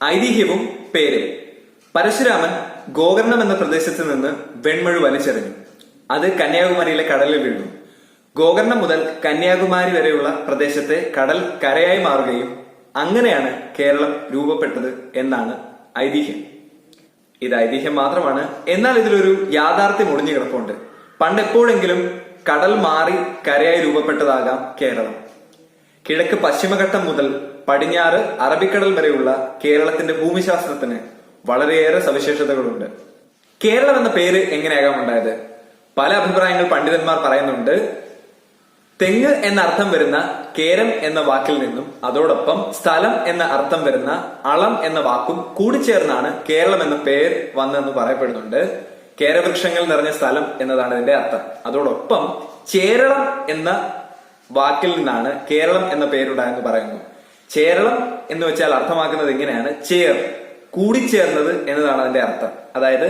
ഐതിഹ്യവും പേരും. പരശുരാമൻ ഗോകർണം എന്ന പ്രദേശത്ത് നിന്ന് വെൺമഴു വലിച്ചെറിഞ്ഞു. അത് കന്യാകുമാരിയിലെ കടലിൽ വീണു. ഗോകർണം മുതൽ കന്യാകുമാരി വരെയുള്ള പ്രദേശത്തെ കടൽ കരയായി മാറുകയും അങ്ങനെയാണ് കേരളം രൂപപ്പെട്ടത് എന്നാണ് ഐതിഹ്യം. ഇത് ഐതിഹ്യം മാത്രമാണ്, എന്നാൽ ഇതിലൊരു യാഥാർത്ഥ്യം ഒളിഞ്ഞു കിടപ്പുണ്ട്. പണ്ടെപ്പോഴെങ്കിലും കടൽ മാറി കരയായി രൂപപ്പെട്ടതാകാം കേരളം. കിഴക്ക് പശ്ചിമഘട്ടം മുതൽ പടിഞ്ഞാറ് അറബിക്കടൽ വരെയുള്ള കേരളത്തിന്റെ ഭൂമിശാസ്ത്രത്തിന് വളരെയേറെ സവിശേഷതകളുണ്ട്. കേരളം എന്ന പേര് എങ്ങനെയാകാം ഉണ്ടായത്? പല അഭിപ്രായങ്ങൾ പണ്ഡിതന്മാർ പറയുന്നുണ്ട്. തെങ്ങ് എന്ന അർത്ഥം വരുന്ന കേരം എന്ന വാക്കിൽ നിന്നും അതോടൊപ്പം സ്ഥലം എന്ന അർത്ഥം വരുന്ന അളം എന്ന വാക്കും കൂടിച്ചേർന്നാണ് കേരളം എന്ന പേര് വന്നെന്ന് പറയപ്പെടുന്നുണ്ട്. കേരവൃക്ഷങ്ങൾ നിറഞ്ഞ സ്ഥലം എന്നതാണ് ഇതിന്റെ അർത്ഥം. അതോടൊപ്പം ചേരളം എന്ന വാക്കിൽ നിന്നാണ് കേരളം എന്ന പേരുണ്ടായെന്ന് പറയുന്നു. ചേരളം എന്ന് വെച്ചാൽ അർത്ഥമാക്കുന്നത് ഇങ്ങനെയാണ്: ചേർ, കൂടിച്ചേർന്നത് എന്നതാണ് അതിന്റെ അർത്ഥം. അതായത്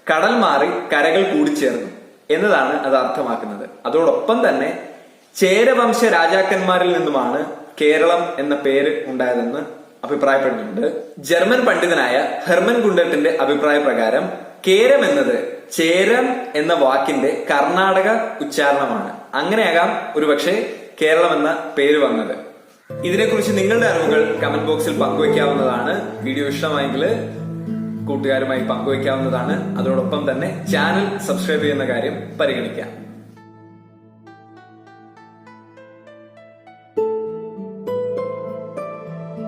കടൽ മാറി കരകൾ കൂടിച്ചേർന്നു എന്നതാണ് അത് അർത്ഥമാക്കുന്നത്. അതോടൊപ്പം തന്നെ ചേരവംശ രാജാക്കന്മാരിൽ നിന്നുമാണ് കേരളം എന്ന പേര് ഉണ്ടായതെന്ന് അഭിപ്രായപ്പെടുന്നുണ്ട്. ജർമ്മൻ പണ്ഡിതനായ ഹെർമൻ ഗുണ്ടട്ടിന്റെ അഭിപ്രായ പ്രകാരം കേരം എന്നത് ചേരം എന്ന വാക്കിന്റെ കർണാടക ഉച്ചാരണമാണ്. അങ്ങനെയാകാം ഒരുപക്ഷെ കേരളം എന്ന പേര് വന്നത്. ഇതിനെക്കുറിച്ച് നിങ്ങളുടെ അറിവുകൾ കമന്റ് ബോക്സിൽ പങ്കുവയ്ക്കാവുന്നതാണ്. വീഡിയോ ഇഷ്ടമായെങ്കിൽ കൂട്ടുകാരുമായി പങ്കുവയ്ക്കാവുന്നതാണ്. അതോടൊപ്പം തന്നെ ചാനൽ സബ്സ്ക്രൈബ് ചെയ്യുന്ന കാര്യം പരിഗണിക്കാം.